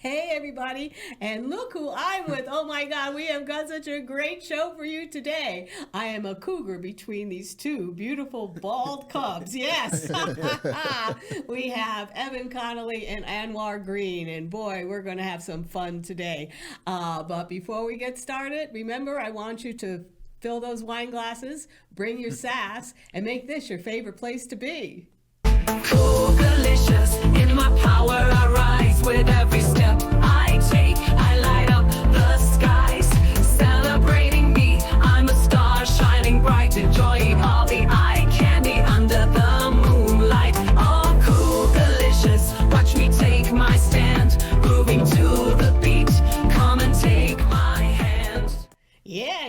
Hey, everybody, and look who I'm with. Oh my God, we have got such a great show for you today. I am a cougar between these two beautiful bald cubs. Yes. We have Evan Connolly and Anwar Green, and boy, we're going to have some fun today. But before we get started, remember, I want you to fill those wine glasses, bring your sass, and make this your favorite place to be. Cougar-licious, in my power I rise with every step I take. I light up the skies, celebrating me. I'm a star shining bright, enjoying all the eye candy under the moonlight. Oh, cougar-licious, watch me take my stand, grooving to the beat. Come and take my hand. Yeah.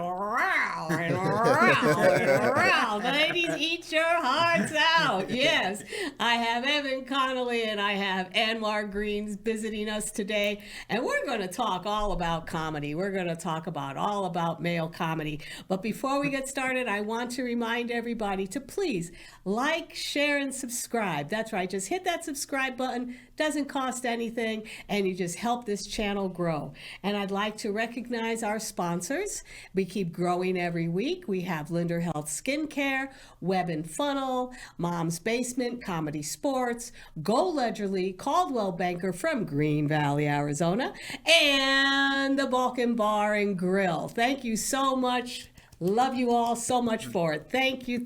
Wow, and wow. Ladies, eat your hearts out. Yes, I have Evan Connolly and I have Anwar Green visiting us today, and we're going to talk all about comedy. We're going to talk all about male comedy. But before we get started, I want to remind everybody to please like, share, and subscribe. That's right. Just hit that subscribe button. Doesn't cost anything, and you just help this channel grow. And I'd like to recognize our sponsors. We keep growing every week. We have Linder Health Skincare, Web and Funnel, Mom's Basement, Comedy Sports, Go Ledgerly, Caldwell Banker from Green Valley, Arizona, and the Balkan Bar and Grill. Thank you so much. Love you all so much for it. Thank you.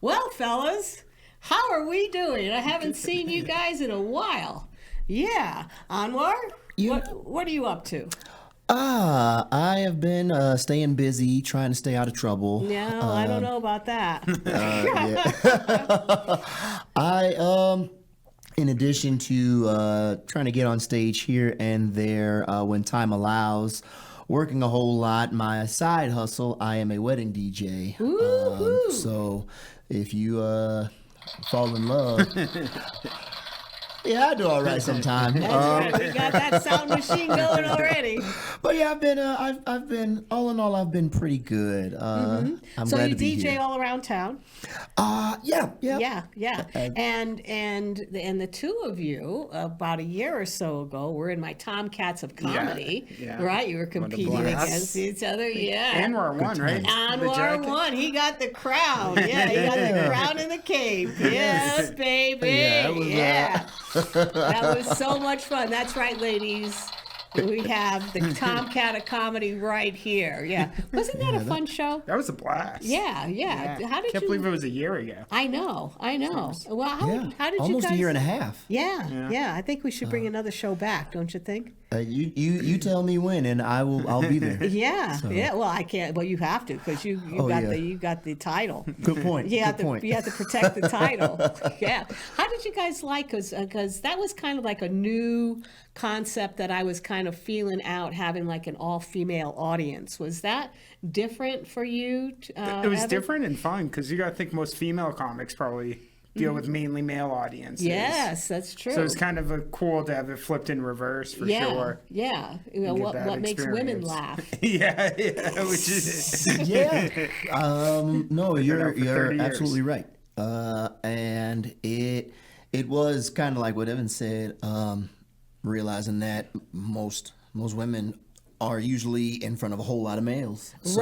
Well, fellas, how are we doing? I haven't seen you guys in a while. Yeah. Anwar, what are you up to? I have been staying busy, trying to stay out of trouble. No, I don't know about that. In addition to trying to get on stage here and there when time allows, working a whole lot. My side hustle, I am a wedding DJ. So if you fall in love... Yeah, I do all right sometimes. That's right. We got that sound machine going already. But yeah, I've been all in all, I've been pretty good. I'm so glad you to be DJ here. all around town? Yeah. And the two of you, about a year or so ago, were in my Tomcats of Comedy, right? You were competing against each other, Anwar won, right? Anwar won. He got the crown. Yeah, he got the crown in the cape. Yes, baby. That was so much fun. That's right, ladies. We have the Tomcat of Comedy right here. Yeah. Wasn't that a fun show? That was a blast. Yeah. How did Can't believe it was a year ago. I know. Well, how did you almost guys... a year and a half. Yeah. I think we should bring another show back, don't you think? You tell me when, and I'll be there. Yeah. Well, I can't. Well, you have to because you got the title. Good point. You have to protect the title. Yeah. How did you guys like? Because that was kind of like a new concept that I was kind of feeling out, having like an all-female audience. Was that different for you? It was Evan? different and fun because you got to think most female comics probably deal with mainly male audiences. Yes, that's true. So it's kind of cool to have it flipped in reverse for sure. Yeah. What makes women laugh? Yeah. Which is No, you're absolutely right. And it was kind of like what Evan said. Realizing that most women are usually in front of a whole lot of males. So,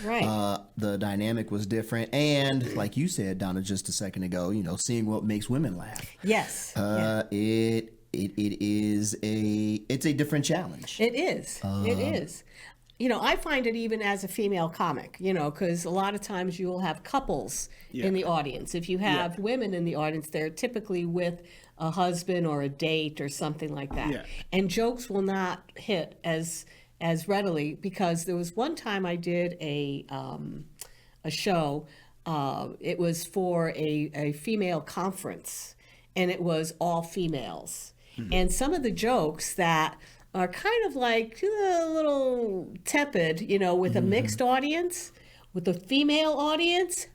right. The dynamic was different. And like you said, Donna, just a second ago, seeing what makes women laugh. Yes. It's a different challenge. It is. It is. I find it even as a female comic, because a lot of times you will have couples in the audience. If you have women in the audience, they're typically with a husband or a date or something like that. Yeah. And jokes will not hit as readily, because there was one time I did a show. It was for a female conference, and it was all females. Mm-hmm. And some of the jokes that are kind of like a little tepid, with a mixed audience, with a female audience,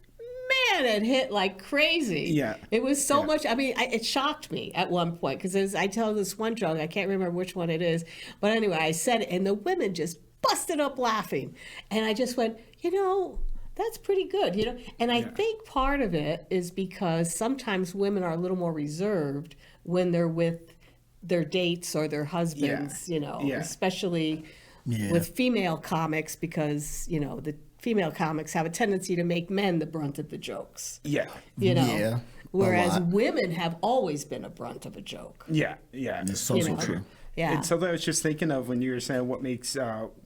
man, it hit like crazy. Yeah. It was so much. I mean, it shocked me at one point, because I tell this one joke, I can't remember which one it is, but anyway, I said it, and the women just busted up laughing. And I just went, that's pretty good, And I think part of it is because sometimes women are a little more reserved when they're with their dates or their husbands, you know, Yeah. especially Yeah. with female comics, because, you know, the female comics have a tendency to make men the brunt of the jokes, Yeah. you know. Yeah, a Whereas lot. women have always been a brunt of a joke. Yeah. Yeah. It's so you know. true. Yeah. And something I was just thinking of when you were saying what makes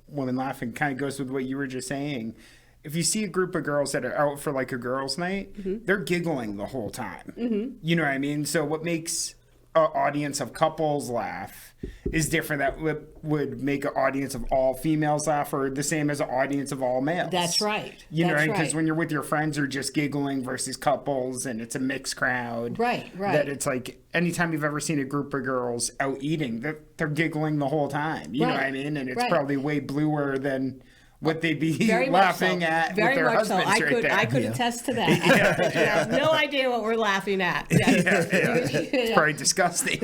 women laugh, and kind of goes with what you were just saying. If you see a group of girls that are out for like a girls' night, they're giggling the whole time. You know what I mean? So what makes an audience of couples laugh is different. That would make an audience of all females laugh, or the same as an audience of all males. That's right. You know, That's because right. when you're with your friends, you're just giggling versus couples, and it's a mixed crowd. Right, right. That it's like anytime you've ever seen a group of girls out eating, they're giggling the whole time. You know what I Right, mean? And it's right. probably way bluer than what they'd be Very laughing much so. at Very with their much so. husbands right there. I could Yeah. attest to that. I have no idea what we're laughing at. Yes. It's probably disgusting.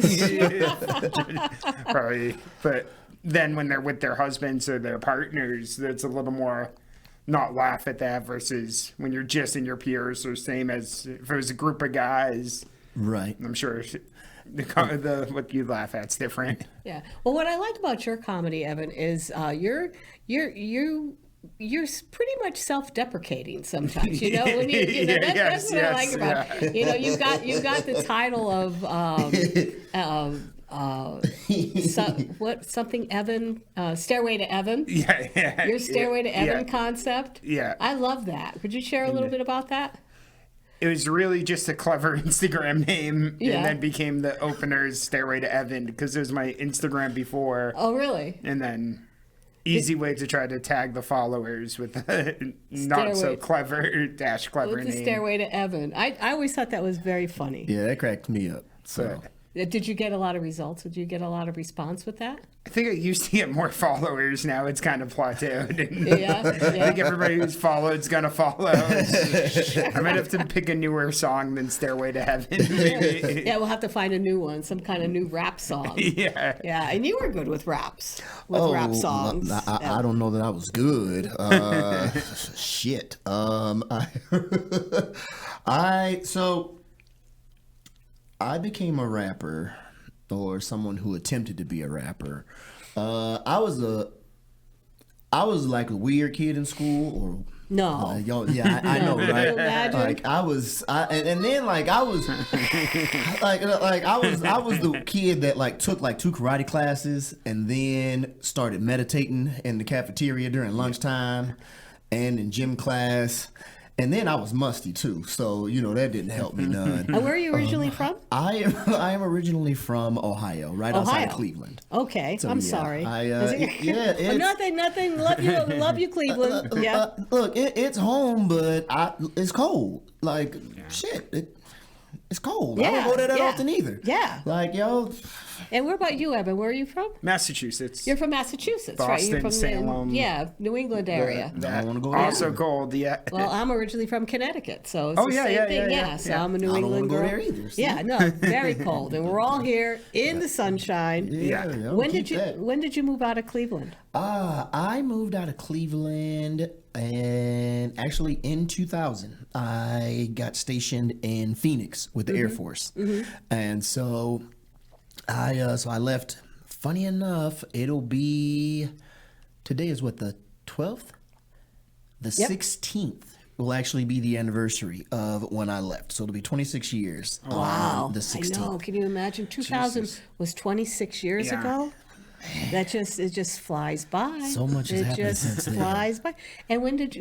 Probably, but then when they're with their husbands or their partners, that's a little more not laugh at that versus when you're just in your peers, or same as if it was a group of guys. Right. I'm sure the what you laugh at's different. Yeah. Well, what I like about your comedy, Evan, is you're pretty much self-deprecating sometimes. You know, when you know that's what I like about. You know, you got the title of something Evan, Stairway to Evan. Yeah. Your Stairway to Evan Yeah. concept. Yeah. I love that. Could you share a little bit about that? It was really just a clever Instagram name, Yeah. and then became the opener's Stairway to Evan, because it was my Instagram before, Oh, really? and then easy way to try to tag the followers with a not so Stairway- clever clever With the name. Stairway to Evan. I always thought that was very funny. Yeah, that cracked me up. So Did you get a lot of results? Did you get a lot of response with that? I think I used to get more followers. Now it's kind of plateaued. And Yeah, I think yeah. everybody who's followed is gonna follow. I might have to pick a newer song than Stairway to Heaven. Maybe. Yeah, we'll have to find a new one, some kind of new rap song. Yeah. Yeah, and you were good with raps, with rap songs. I don't know that I was good. Shit. I became a rapper, or someone who attempted to be a rapper. I was like a weird kid in school, or No. yeah, I know, Can you right? imagine? Like I was the kid that like took like 2 karate classes and then started meditating in the cafeteria during lunchtime and in gym class. And then I was musty too, so you know that didn't help me none. And where are you originally from? I am originally from Ohio, right outside Ohio. of Cleveland. Okay, So, I'm yeah, sorry. yeah, Well, it's, nothing. Love you, Cleveland. Yeah. look, it's home, but it's cold. Like shit, it's cold. I Yeah, don't go there that yeah, often either. yeah. Like yo, And where about you, Evan? Where are you from? Massachusetts. You're from Massachusetts, right? You're Boston, from Salem. New England area. I don't want to go there. Also cold, yeah. Well, I'm originally from Connecticut, so it's Oh, the yeah, same yeah, thing. yeah, So yeah. I'm a New I don't England wanna go girl. there either, see? Yeah, no, very cold, and we're all here in the sunshine. Yeah. When keep did you that. When did you move out of Cleveland? I moved out of Cleveland, and actually in 2000, I got stationed in Phoenix with the Air Force, and so I left. Funny enough, it'll be today is what, the 12th, the Yep. 16th will actually be the anniversary of when I left. So it'll be 26 years. Wow, on the I 16th. know. Can you imagine? 2000 Jesus. was 26 years Yeah. ago. It just flies by. So much has happened since then. flies by. And when did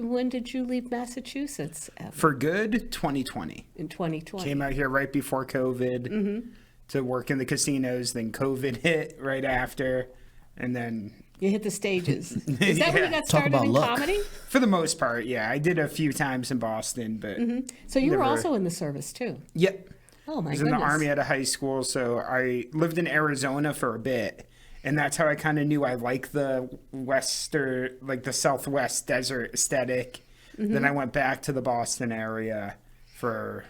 you leave Massachusetts? Evan? For good, 2020. In 2020. Came out here right before COVID to work in the casinos. Then COVID hit right after, and then You hit the stages. Is that when you got Talk started about in luck. comedy? for the most part, yeah, I did a few times in Boston, but So you were Never- also in the service too. yep. Oh my I was goodness. in the Army out of high school, so I lived in Arizona for a bit, and that's how I kind of knew I like the the Southwest desert aesthetic. Then I went back to the Boston area for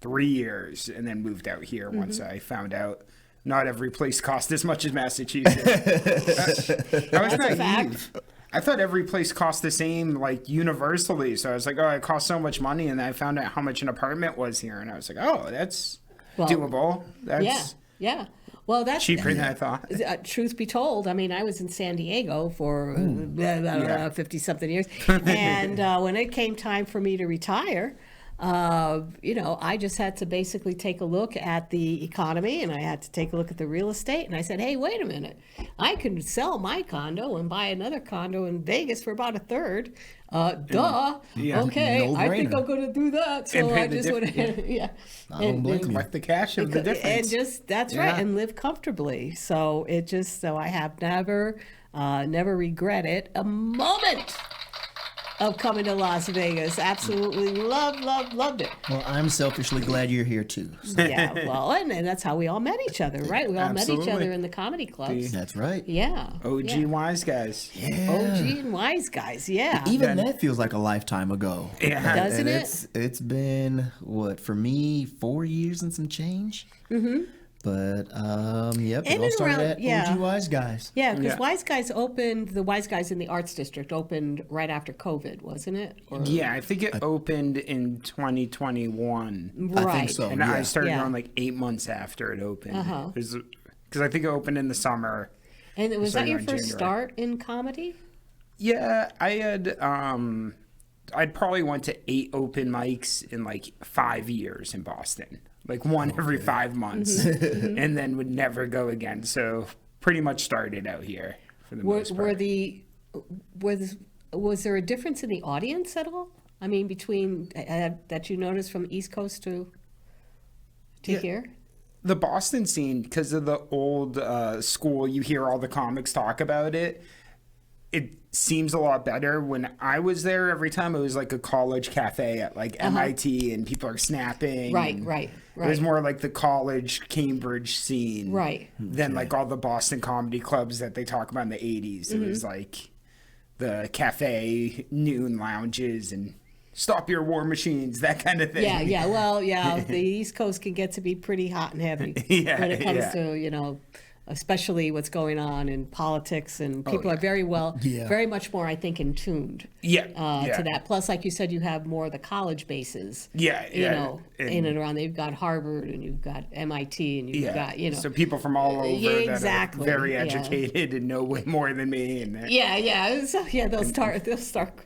3 years, and then moved out here once I found out not every place cost as much as Massachusetts. I was That's a naive. I thought every place cost the same, like universally. So I was like, oh, it costs so much money. And then I found out how much an apartment was here. And I was like, oh, that's Well, doable. That's, yeah. Yeah. Well, that's Cheaper than I thought. Truth be told, I mean, I was in San Diego for 50-something years. And when it came time for me to retire, I just had to basically take a look at the economy, and I had to take a look at the real estate. And I said, hey, wait a minute. I can sell my condo and buy another condo in Vegas for about a third. Yeah. Okay, I think No-brainer. I'm going to do that. So And pay I the just went ahead. Yeah. I don't blame you. Collect the cash of the difference. And just that's Yeah. right, and live comfortably. So I have never regretted a moment of coming to Las Vegas. Absolutely loved it. Well, I'm selfishly glad you're here too. So Yeah, well, and that's how we all met each other, right? We all met each Absolutely. other in the comedy clubs. that's right. Yeah. OG yeah. wise guys. Yeah. OG and wise guys. Yeah. Even that feels like a lifetime ago. Yeah. Doesn't And it? it's been what for me 4 years and some change. Mm-hmm. But yep, it In all and started around- at yeah. OG Wise Guys. Yeah, because Yeah. Wise Guys opened, the Wise Guys in the Arts District opened right after COVID, wasn't it? Or, Yeah, I think it opened in 2021. Right. I think so. And yeah. I started Yeah. on like 8 months after it opened. Uh-huh. Because I think it opened in the summer. And was that Started your on first January. start in comedy? Yeah, I had I'd probably went to 8 open mics in like 5 years in Boston. Like one every 5 months. Mm-hmm. And then would never go again. So pretty much started out here for the most part. Was there a difference in the audience at all? I mean, between that you noticed from East Coast to Yeah. here? The Boston scene, because of the old school, you hear all the comics talk about it. It seems a lot better. When I was there, every time it was like a college cafe at like MIT, and people are snapping. Right, and right, It was right. more like the college Cambridge scene, Right. Than like all the Boston comedy clubs that they talk about in the '80s. It was like the cafe noon lounges and stop your war machines, that kind of thing. Yeah. Well, yeah, the East Coast can get to be pretty hot and heavy Yeah, when it comes yeah. to, especially what's going on in politics, and people are very much more, I think, in tuned Yeah, to that. Plus, like you said, you have more of the college bases. Yeah, In and around. You've got Harvard and you've got MIT and you've got, So people from all over Yeah, that exactly, are very yeah. educated and know way more than me, and they're they'll start,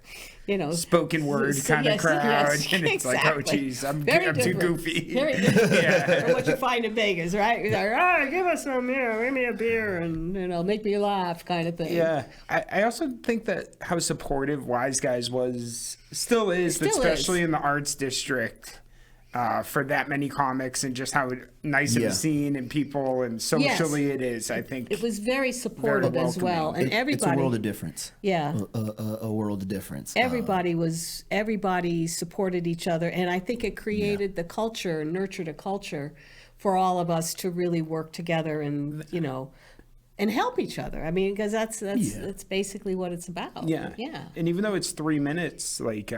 spoken word kind of crowd, and it's like, oh exactly. geez, I'm Very too different. goofy. Very different from what you find in Vegas, right? You're like, give us some, give me a beer and, make me laugh kind of thing. Yeah, I also think that how supportive Wise Guys still is, but Still especially is. in the arts district, for that many comics, and just how nice of Yeah. a scene and people and socially it is. I think It was very supportive as welcoming. well. And It's a everybody, world of difference. yeah. A world of difference. Everybody supported each other, and I think it created the culture, nurtured a culture for all of us to really work together and and help each other. I mean, because that's basically what it's about. Yeah. And even though it's 3 minutes, like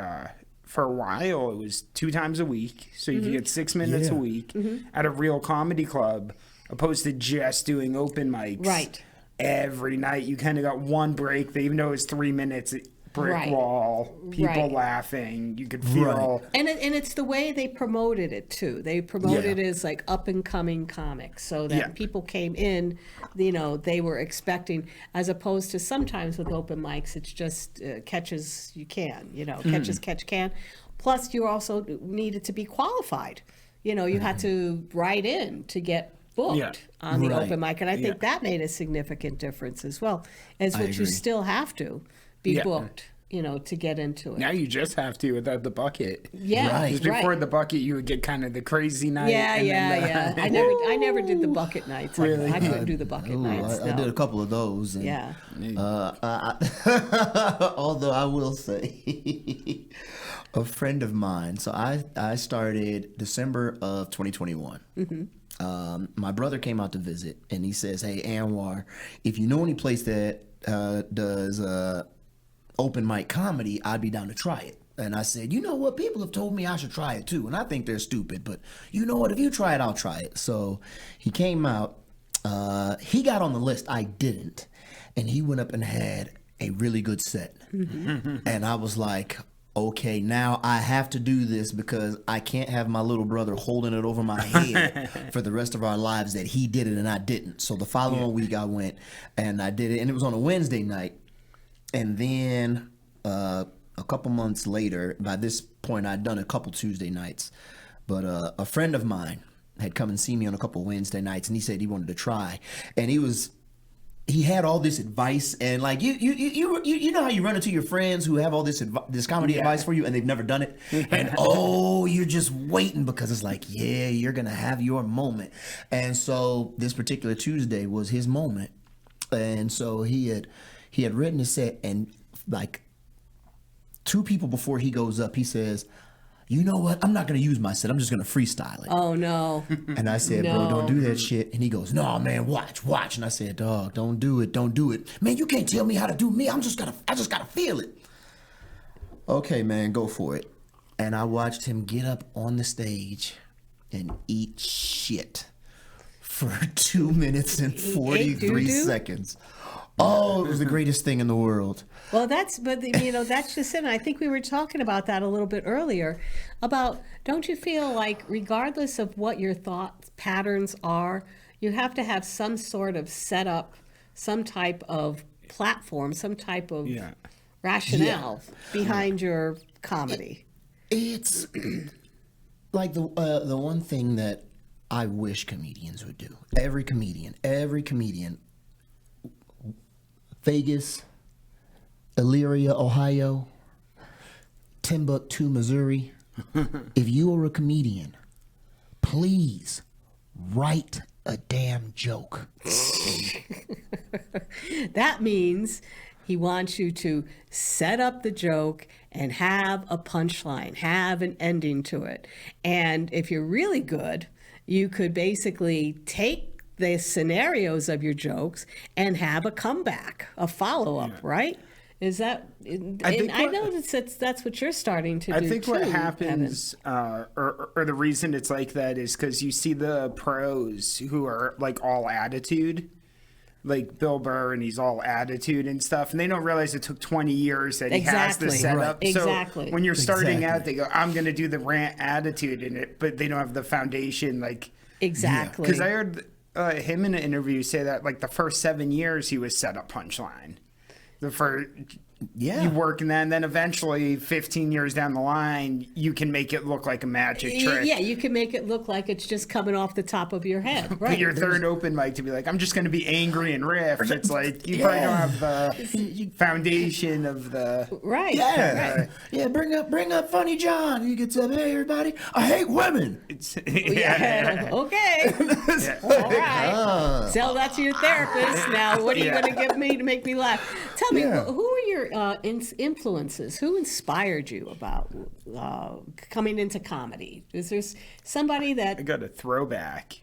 for a while it was 2 times a week. So if you get 6 minutes a Yeah. week at a real comedy club, opposed to just doing open mics. Right. Every night you kind of got one break. They even though it was 3 minutes, brick Right. wall, people Right. laughing. You could feel And it's the way they promoted it too. They promoted Yeah. it as like up and coming comics, so that Yeah. people came in, they were expecting, as opposed to sometimes with open mics, it's just catch as you can, catch as catch can. Plus, you also needed to be qualified. You had to write in to get booked Yeah. on the Right. open mic, and I think Yeah. that made a significant difference as well, as which you agree. still have to be Yeah. booked, to get into it. now you just have to without the bucket. Yeah, Right. Because before right. the bucket, you would get kind of the crazy night. Yeah, and yeah. then, I never did the bucket nights. Really? I couldn't do the bucket Ooh, nights. I did no. a couple of those. And, Yeah. Although I will say, a friend of mine. So I started December of 2021. My brother came out to visit, and he says, "Hey, Anwar, if you know any place that does open mic comedy, I'd be down to try it." And I said, "You know what? People have told me I should try it too, and I think they're stupid. But you know what? If you try it, I'll try it." So he came out. He got on the list. I didn't, and he went up and had a really good set. And I was like, okay, now I have to do this because I can't have my little brother holding it over my head for the rest of our lives that he did it and I didn't. So the following week I went and I did it, and it was on a Wednesday night. And then a couple months later, by this point I'd done a couple Tuesday nights, but a friend of mine had come and seen me on a couple Wednesday nights, and he said he wanted to try, and he had all this advice, and like you know how you run into your friends who have all this comedy advice for you, and they've never done it, and you're just waiting because it's like, yeah, you're gonna have your moment. And so this particular Tuesday was his moment, and so he had written a set, and like 2 people before he goes up, he says, you know what? I'm not going to use my set. I'm just going to freestyle it. Oh, no. And I said, bro, don't do that shit. And he goes, no, man, watch. And I said, dog, don't do it. Man, you can't tell me how to do me. I just got to feel it. Okay, man, go for it. And I watched him get up on the stage and eat shit for 2 minutes and 43 seconds. Oh, it was the greatest thing in the world. Well, that's just it. And I think we were talking about that a little bit earlier about, don't you feel like regardless of what your thought patterns are, you have to have some sort of setup, some type of platform, some type of rationale behind your comedy. It's like the one thing that I wish comedians would do. Every comedian, Vegas, Elyria, Ohio, Timbuktu, Missouri. If you are a comedian, please write a damn joke. That means he wants you to set up the joke and have a punchline, have an ending to it. And if you're really good, you could basically take the scenarios of your jokes and have a comeback, a follow-up, right? Is that? I know that's what you're starting to do. I think what too, happens, or the reason it's like that, is because you see the pros who are like all attitude, like Bill Burr, and he's all attitude and stuff, and they don't realize it took 20 years that he has the setup. Right. Exactly. So when you're starting out, they go, "I'm going to do the rant attitude in it," but they don't have the foundation, like exactly. Because I heard him in an interview say that like the first 7 years he was set up punchline. You work in that, and then eventually 15 years down the line you can make it look like a magic trick. Yeah, you can make it look like it's just coming off the top of your head, right? But your third open mic to be like, I'm just going to be angry and riff. It's like you probably don't have the foundation of the right. Bring up Funny John. He gets up, hey everybody, I hate women. Okay. All right. Tell that to your therapist. Now, what are you going to give me to make me laugh? Tell me, who are your influences? Who inspired you about coming into comedy? Is there somebody that... I got a throwback.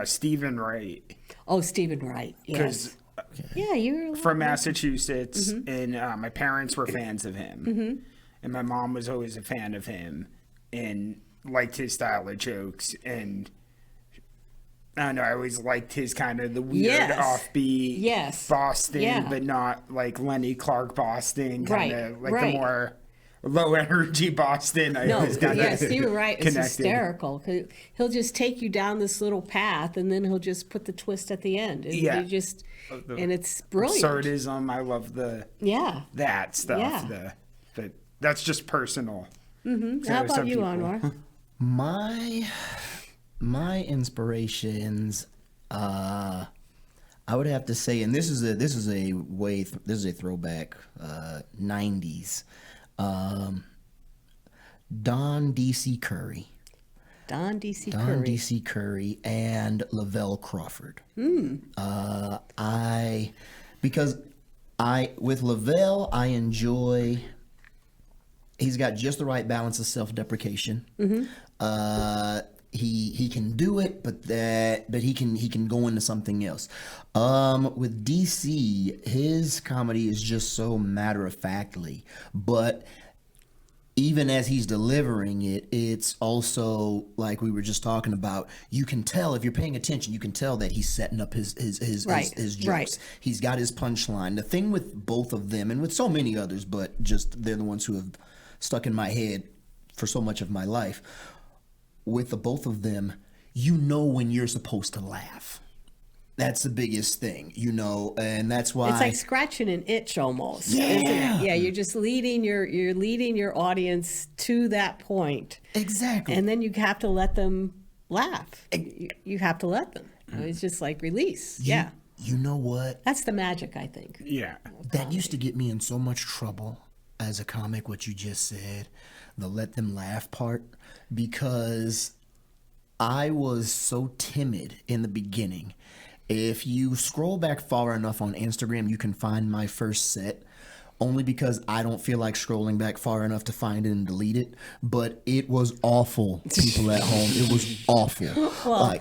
Stephen Wright. Oh, Stephen Wright. Yes. Yeah, you're from Massachusetts, and my parents were fans of him, and my mom was always a fan of him, and liked his style of jokes, and I don't know, I always liked his kind of the weird offbeat Boston, but not like Lenny Clark Boston, kind of like the more low energy Boston. Stephen Wright is hysterical. He'll just take you down this little path, and then he'll just put the twist at the end. And and it's brilliant. Absurdism, I love that stuff. Yeah. But that's just personal. So how about you, Anwar? My inspirations, I would have to say, and this is a throwback, 90s. Don D.C. Curry. Don D.C. Curry and Lavelle Crawford. With Lavelle, I enjoy. He's got just the right balance of self-deprecation. He can do it, but he can go into something else. With DC, his comedy is just so matter-of-factly, but even as he's delivering it, it's also like we were just talking about. You can tell, if you're paying attention, you can tell that he's setting up his jokes. Right. He's got his punchline. The thing with both of them, and with so many others, but just they're the ones who have stuck in my head for so much of my life. With the both of them, you know when you're supposed to laugh. That's the biggest thing, and that's why It's like scratching an itch almost. Yeah. Isn't it? Yeah, you're just leading your audience to that point. exactly. And then you have to let them laugh. You have to let them. It's just like release. Yeah. You know what? That's the magic, I think. Yeah. That used to get me in so much trouble as a comic, what you just said, the let them laugh part, because I was so timid in the beginning. If you scroll back far enough on Instagram, you can find my first set, only because I don't feel like scrolling back far enough to find it and delete it. But it was awful, people at home. It was awful. Well,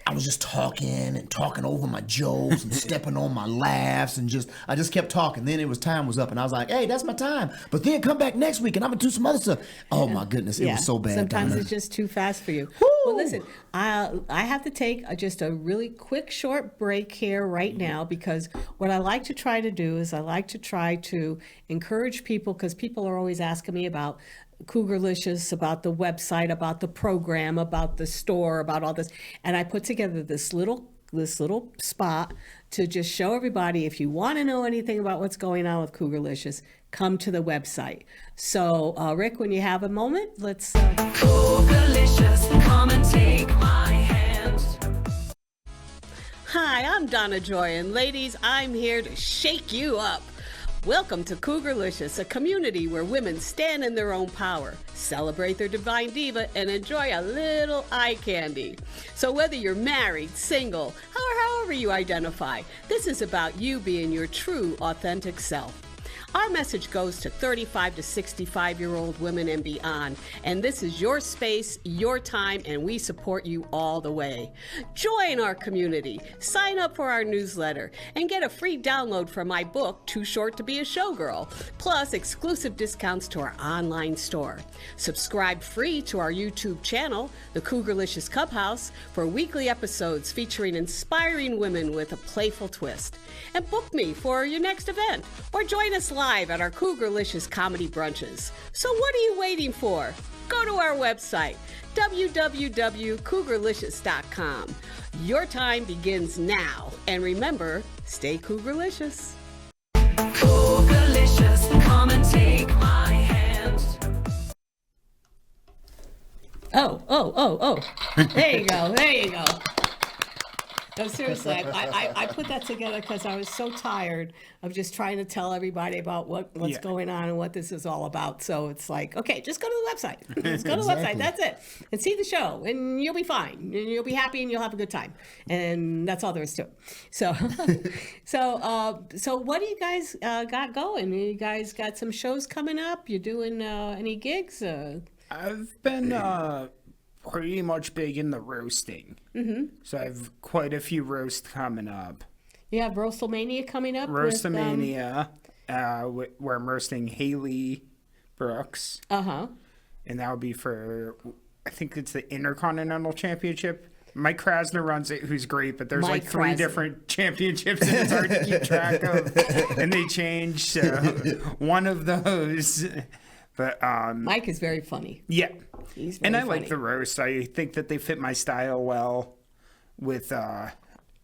I was just talking over my jokes and stepping on my laughs and I just kept talking. Then time was up and I was like, hey, that's my time. But then come back next week and I'm going to do some other stuff. Oh my goodness. It was so bad. Sometimes Donna. it's just too fast for you. Woo! Well, listen, I have to take just a really quick, short break here right now, because what I like to try to do is I like to try to encourage people, because people are always asking me about Cougar-licious, about the website, about the program, about the store, about all this. And I put together this little spot to just show everybody, if you want to know anything about what's going on with Cougar-licious, come to the website. So, Rick, when you have a moment, let's... Cougar-licious, come and take my hand. Hi, I'm Donna Joy, and ladies, I'm here to shake you up. Welcome to Cougar-licious, a community where women stand in their own power, celebrate their divine diva, and enjoy a little eye candy. So whether you're married, single, or however you identify, this is about you being your true, authentic self. Our message goes to 35 to 65-year-old women and beyond, and this is your space, your time, and we support you all the way. Join our community, sign up for our newsletter, and get a free download from my book, Too Short to Be a Showgirl, plus exclusive discounts to our online store. Subscribe free to our YouTube channel, the Cougar-licious Cub House, for weekly episodes featuring inspiring women with a playful twist. And book me for your next event, or join us live at our Cougar-licious comedy brunches. So what are you waiting for? Go to our website, www.cougarlicious.com. Your time begins now. And remember, stay Cougar-licious. Cougar-licious, come and take my hand. Oh. There you go. No, seriously, I put that together because I was so tired of just trying to tell everybody about what's going on and what this is all about. So it's like, okay, just go to the website. Just go to the website. That's it. And see the show, and you'll be fine. And you'll be happy, and you'll have a good time. And that's all there is to it. So, so what do you guys got going? You guys got some shows coming up? You doing any gigs? I've been pretty much big in the roasting. Mm-hmm. So I have quite a few roasts coming up. You have Roastelmania coming up? Roastelmania, where I'm roasting Haley Brooks. Uh-huh. And that will be for, I think it's the Intercontinental Championship. Mike Krasner runs it, who's great, but there's Mike like three Krasner. different championships and it's hard to keep track of. And they change. So one of those... But Mike is very funny. Yeah. He's very and I funny. like the roast. I think that they fit my style well with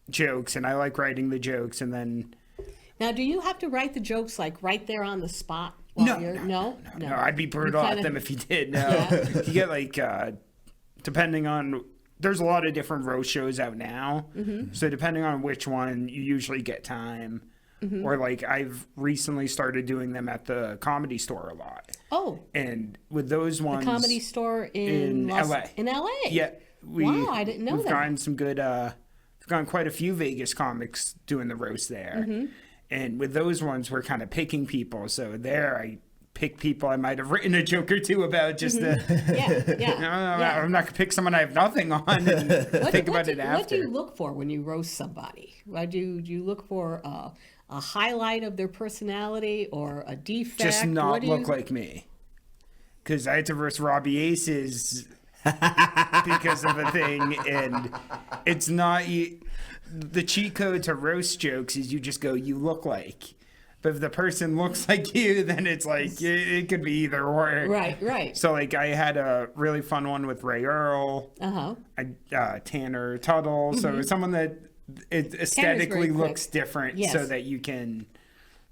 jokes, and I like writing the jokes. And then Now, do you have to write the jokes like right there on the spot? no, No. I'd be brutal You at kinda- them if you did. No, Yeah. you get like depending on. There's a lot of different roast shows out now, so depending on which one, you usually get time. Or like I've recently started doing them at the Comedy Store a lot. Oh, And with those ones, Comedy Store in LA. In LA. Yeah, Wow, I didn't know we've that. gotten some good. We've gotten quite a few Vegas comics doing the roast there, and with those ones, we're kind of picking people. So there, I pick people I might have written a joke or two about just to. Yeah. No, Yeah. I'm not gonna pick someone I have nothing on and think about it after. What do you look for when you roast somebody? Do you look for a highlight of their personality or a defect? Just What not do you- look like me. Because I had to roast Robbie Aces because of a thing, and it's not the cheat code to roast jokes is you just go, you look like. But if the person looks like you, then it's like it could be either or. Right. So like I had a really fun one with Ray Earl, Tanner Tuttle. So someone that it aesthetically very looks quick. different, Yes. so that you can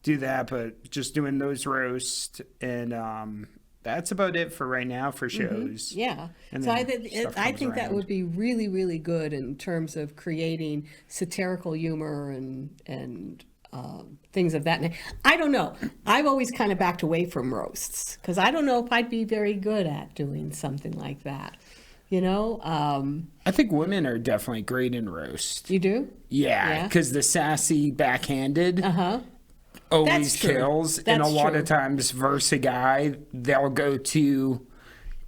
do that. But just doing those roasts, and that's about it for right now for shows. Yeah. And So then I stuff think comes that around. would be really, really good in terms of creating satirical humor and things of that nature. I don't know. I've always kind of backed away from roasts because I don't know if I'd be very good at doing something like that. You know, I think women are definitely great in roast. you do? Yeah, because the sassy backhanded always That's true. kills. And a That's lot true. of times, versus a guy, they'll go to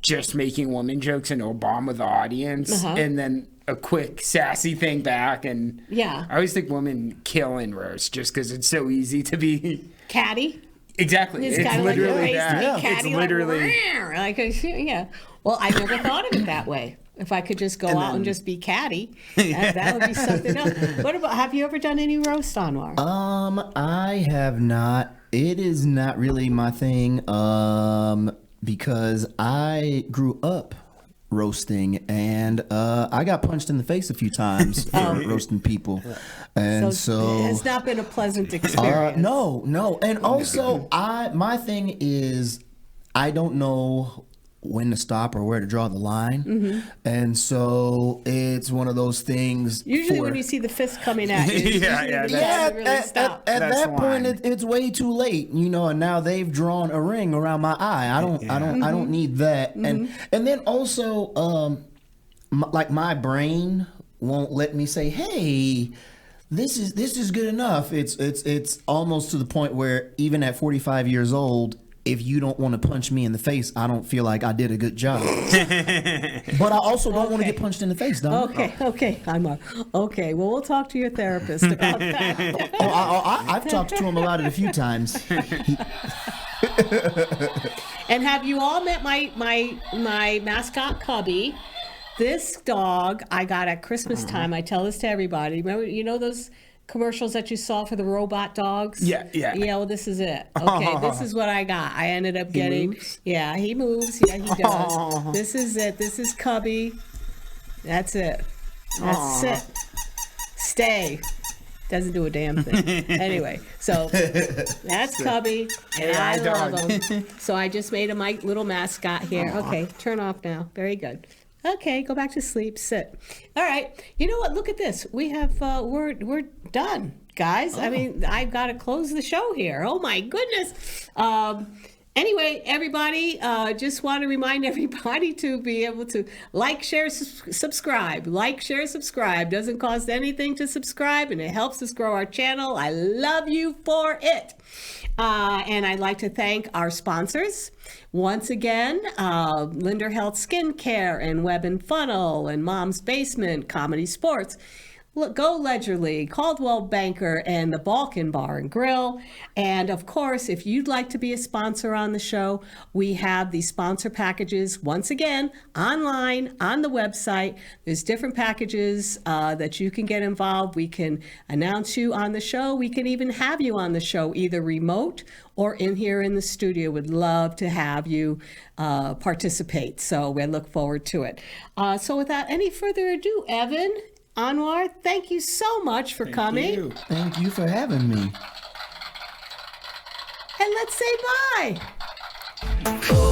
just making woman jokes and it'll bomb with the audience, and then a quick sassy thing back. And Yeah. I always think women kill in roast just because it's so easy to be. Catty. Exactly. It's It's kind of like a literally race to that. be catty, It's literally. like yeah. Well, I never thought of it that way. If I could just go out and just be catty, that would be something else. What about? Have you ever done any roast, Anwar? I have not. It is not really my thing. Because I grew up roasting, and I got punched in the face a few times for roasting people, and so it's not been a pleasant experience. no, and also my thing is I don't know when to stop or where to draw the line, and so it's one of those things. Usually, when you see the fist coming at you, it's Yeah, usually yeah, the that's- time to really stop. at That's that the point, line. it's way too late, and now they've drawn a ring around my eye. I don't need that. And then also, my brain won't let me say, hey, this is good enough. It's almost to the point where even at 45 years old, if you don't want to punch me in the face, I don't feel like I did a good job. But I also don't want to get punched in the face, Don. Okay, Anwar. Okay, well, we'll talk to your therapist about that. I've talked to him about it a few times. And have you all met my mascot Cubby? This dog I got at Christmas time. I tell this to everybody. Remember, those commercials that you saw for the robot dogs? Yeah. Yeah, well, this is it. Okay, this is what I got. I ended up getting. moves? Yeah, he moves. Yeah, he does. This is it. This is Cubby. That's it. That's it. Stay. Doesn't do a damn thing. Anyway, so that's Cubby, and I love him. So I just made him my little mascot here. Okay, turn off now. Very good. Okay, go back to sleep. Sit. All right. You know what? Look at this. We have we're done, guys. I mean, I've got to close the show here. Oh my goodness. Anyway, everybody, just want to remind everybody to be able to like, share, subscribe. Like, share, subscribe. Doesn't cost anything to subscribe, and it helps us grow our channel. I love you for it. And I'd like to thank our sponsors. Once again, Linder Health Skincare and Web and Funnel and Mom's Basement, Comedy Sports. Go Ledgerly, Caldwell Banker, and the Balkan Bar and Grill. And of course, if you'd like to be a sponsor on the show, we have the sponsor packages, once again, online, on the website. There's different packages that you can get involved. We can announce you on the show. We can even have you on the show, either remote or in here in the studio. Would love to have you participate. So we look forward to it. So without any further ado, Evan, Anwar, thank you so much for coming. You. Thank you for having me. And let's say bye. Cool